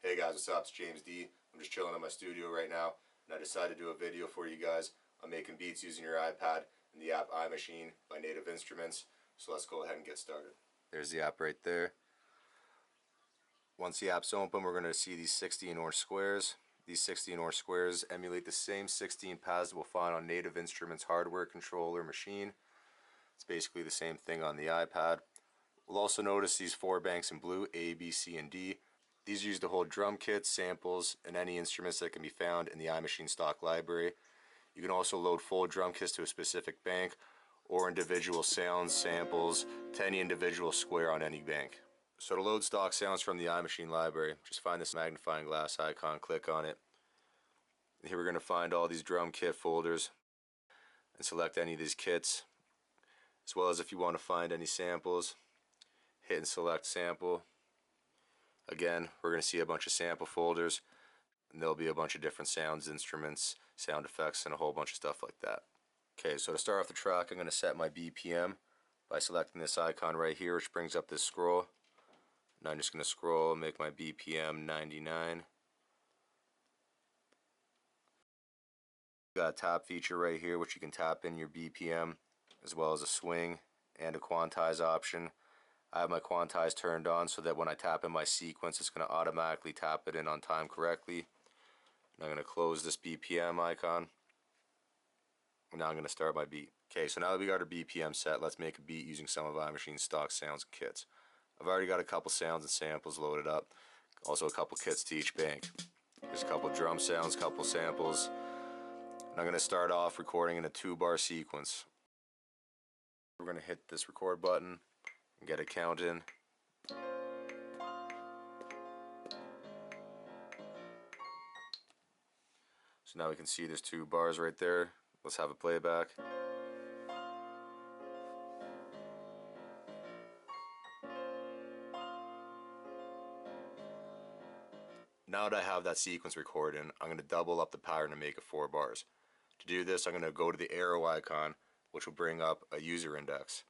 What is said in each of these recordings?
Hey guys, what's up? It's James D. I'm just chilling in my studio right now, and I decided to do a video for you guys on making beats using your iPad and the app iMaschine by Native Instruments. So let's go ahead and get started. There's the app right there. Once the app's open, we're going to see these 16 orange squares. These 16 orange squares emulate the same 16 paths that we'll find on Native Instruments hardware controller machine. It's basically the same thing on the iPad. We'll also notice these 4 banks in blue, A, B, C, and D. These are used to hold drum kits, samples, and any instruments that can be found in the iMaschine stock library. You can also load full drum kits to a specific bank or individual sounds, samples to any individual square on any bank. So to load stock sounds from the iMaschine library, just find this magnifying glass icon, click on it. Here we're going to find all these drum kit folders and select any of these kits, as well as if you want to find any samples, hit and select sample. Again, we're going to see a bunch of sample folders, and there'll be a bunch of different sounds, instruments, sound effects, and a whole bunch of stuff like that. Okay, so to start off the track, I'm going to set my BPM by selecting this icon right here, which brings up this scroll. And I'm just going to scroll and make my BPM 99. Got a tap feature right here, which you can tap in your BPM, as well as a swing and a quantize option. I have my quantize turned on so that when I tap in my sequence, it's going to automatically tap it in on time correctly. And I'm going to close this BPM icon. And now I'm going to start my beat. Okay, so now that we got our BPM set, let's make a beat using some of iMachine's stock sounds and kits. I've already got a couple sounds and samples loaded up. Also a couple kits to each bank. There's a couple drum sounds, a couple samples. And I'm going to start off recording in a 2-bar sequence. We're going to hit this record button and get a count in. So now we can see there's 2 bars right there. Let's have a playback. Now that I have that sequence recorded, I'm going to double up the pattern and make it 4 bars. To do this, I'm going to go to the arrow icon, which will bring up a user index.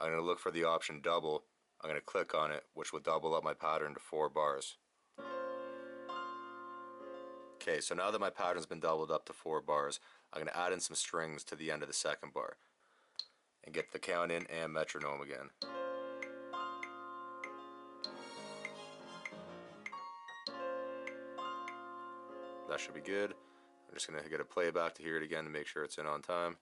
I'm going to look for the option double. I'm going to click on it, which will double up my pattern to 4 bars. Okay, so now that my pattern's been doubled up to 4 bars, I'm going to add in some strings to the end of the 2nd bar and get the count in and metronome again. That should be good. I'm just going to get a playback to hear it again to make sure it's in on time.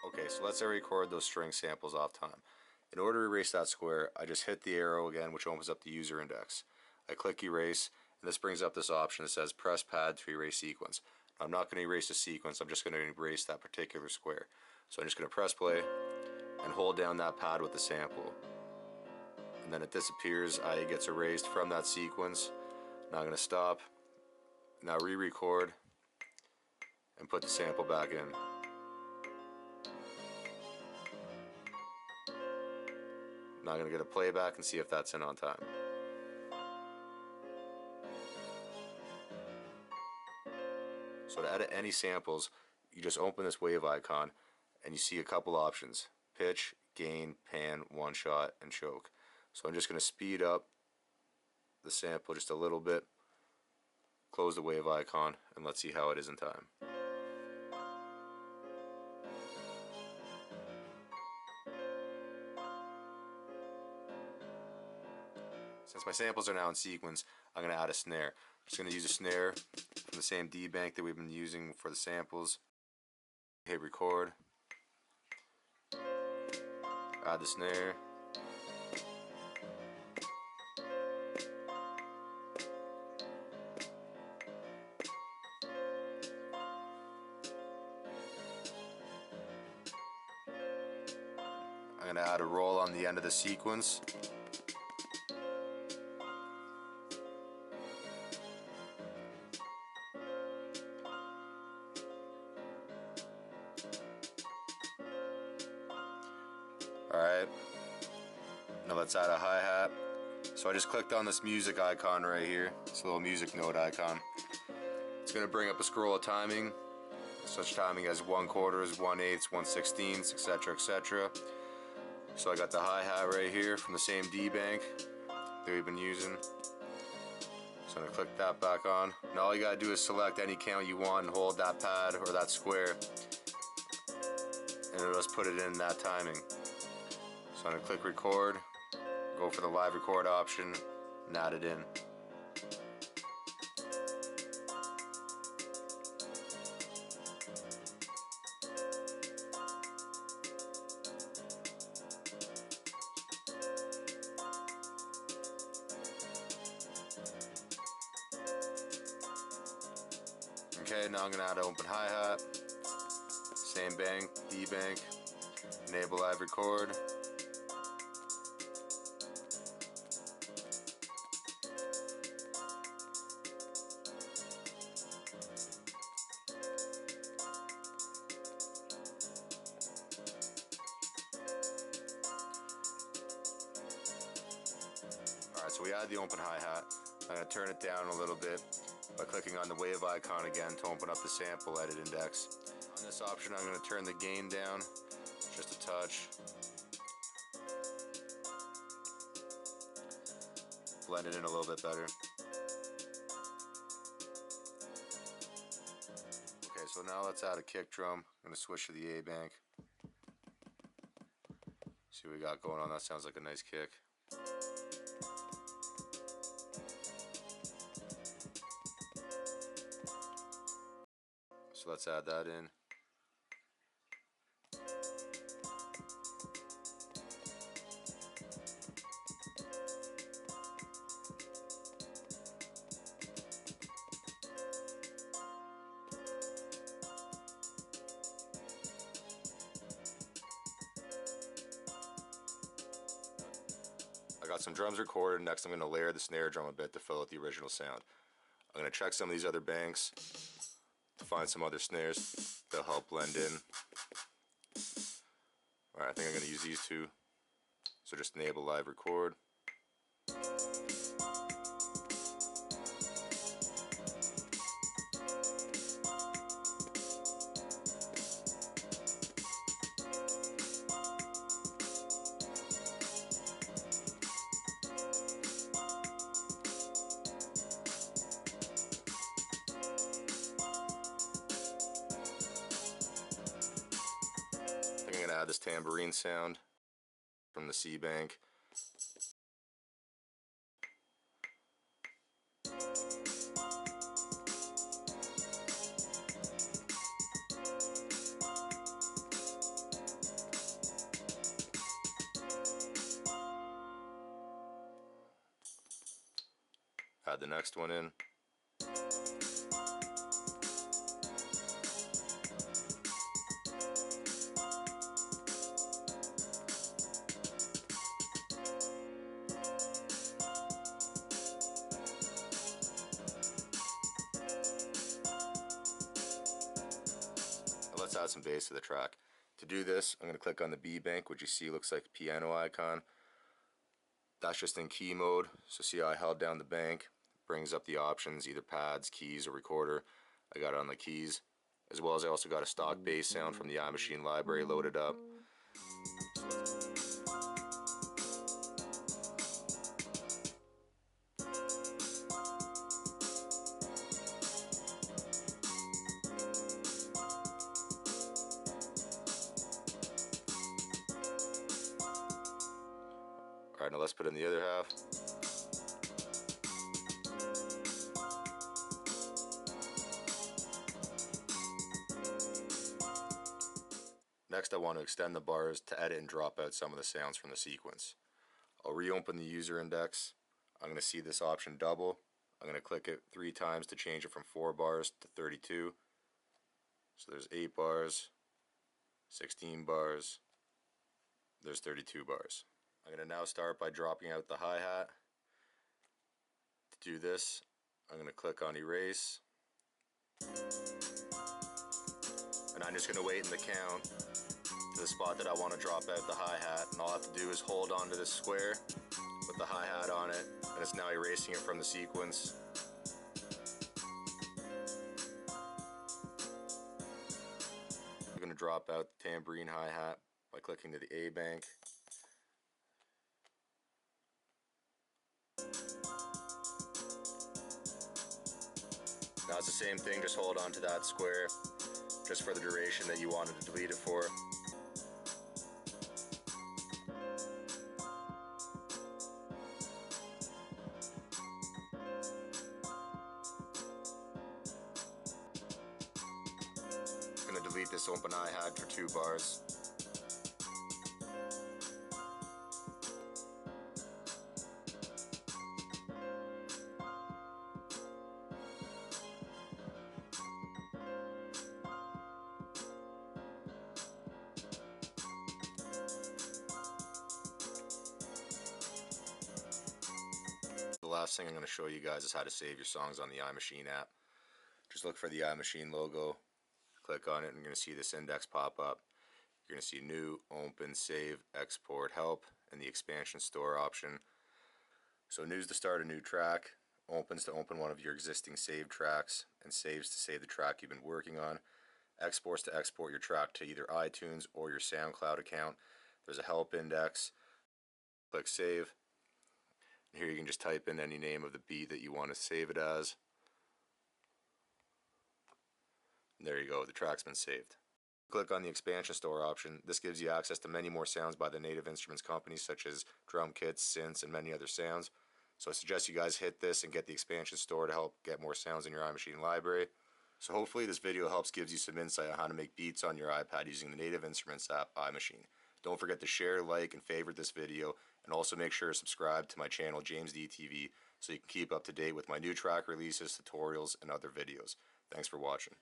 Okay, so let's record those string samples off time. In order to erase that square, I just hit the arrow again, which opens up the user index. I click erase, and this brings up this option that says press pad to erase sequence. I'm not going to erase the sequence, I'm just going to erase that particular square. So I'm just going to press play and hold down that pad with the sample. And then it disappears, it gets erased from that sequence. Now I'm going to stop, now re-record, and put the sample back in. Now I'm going to get a playback and see if that's in on time. So to edit any samples, you just open this wave icon and you see a couple options: pitch, gain, pan, one shot, and choke. So I'm just going to speed up the sample just a little bit, close the wave icon, and let's see how it is in time. Since my samples are now in sequence, I'm going to add a snare. I'm just going to use a snare from the same D bank that we've been using for the samples. Hit record, add the snare. I'm going to add a roll on the end of the sequence. Alright, now let's add a hi-hat. So I just clicked on this music icon right here, this little music note icon. It's going to bring up a scroll of timing, such timing as 1/4, 1/8, 1/16, etc., etc. So I got the hi-hat right here from the same D bank that we've been using. So I'm going to click that back on. Now all you got to do is select any count you want and hold that pad or that square, and it'll just put it in that timing. So I'm going to click record, go for the live record option, and add it in. Okay, now I'm going to add an open hi-hat, same bank, D bank, enable live record. Alright, so we add the open hi-hat. I'm going to turn it down a little bit by clicking on the wave icon again to open up the sample edit index. On this option I'm going to turn the gain down just a touch. Blend it in a little bit better. Okay, so now let's add a kick drum. I'm going to switch to the A bank. See what we got going on. That sounds like a nice kick. So let's add that in. I got some drums recorded. Next I'm going to layer the snare drum a bit to fill out the original sound. I'm going to check some of these other banks to find some other snares that'll help blend in. Alright, I think I'm going to use these two. So just enable live record. I think I'm going to add this tambourine sound from the C bank. Add the next one in. Let's add some bass to the track. To do this, I'm going to click on the B bank, which you see looks like a piano icon. That's just in key mode, so see how I held down the bank, brings up the options, either pads, keys, or recorder. I got it on the keys, as well as I also got a stock bass sound from the iMaschine library loaded up. Alright, now let's put in the other half. Next I want to extend the bars to edit and drop out some of the sounds from the sequence. I'll reopen the user index. I'm going to see this option double. I'm going to click it 3 times to change it from 4 bars to 32. So there's 8 bars, 16 bars, there's 32 bars. I'm going to now start by dropping out the hi-hat. To do this, I'm going to click on erase. And I'm just going to wait in the count to the spot that I want to drop out the hi-hat. And all I have to do is hold onto this square with the hi-hat on it, and it's now erasing it from the sequence. I'm going to drop out the tambourine hi-hat by clicking to the A bank, Now it's the same thing, just hold on to that square just for the duration that you wanted to delete it for. I'm going to delete this open hi-hat for 2 bars. The last thing I'm going to show you guys is how to save your songs on the iMaschine app. Just look for the iMaschine logo, click on it, and you're going to see this index pop up. You're going to see New, Open, Save, Export, Help, and the Expansion Store option. So New's to start a new track, Open's to open one of your existing saved tracks, and Save's to save the track you've been working on. Export's to export your track to either iTunes or your SoundCloud account. There's a Help index. Click Save. Here you can just type in any name of the beat that you want to save it as. And there you go, the track's been saved. Click on the Expansion Store option. This gives you access to many more sounds by the Native Instruments companies, such as drum kits, synths, and many other sounds. So I suggest you guys hit this and get the Expansion Store to help get more sounds in your iMaschine library. So hopefully this video helps gives you some insight on how to make beats on your iPad using the Native Instruments app iMaschine. Don't forget to share, like, and favorite this video, and also make sure to subscribe to my channel JamesDeeTV so you can keep up to date with my new track releases, tutorials, and other videos. Thanks for watching.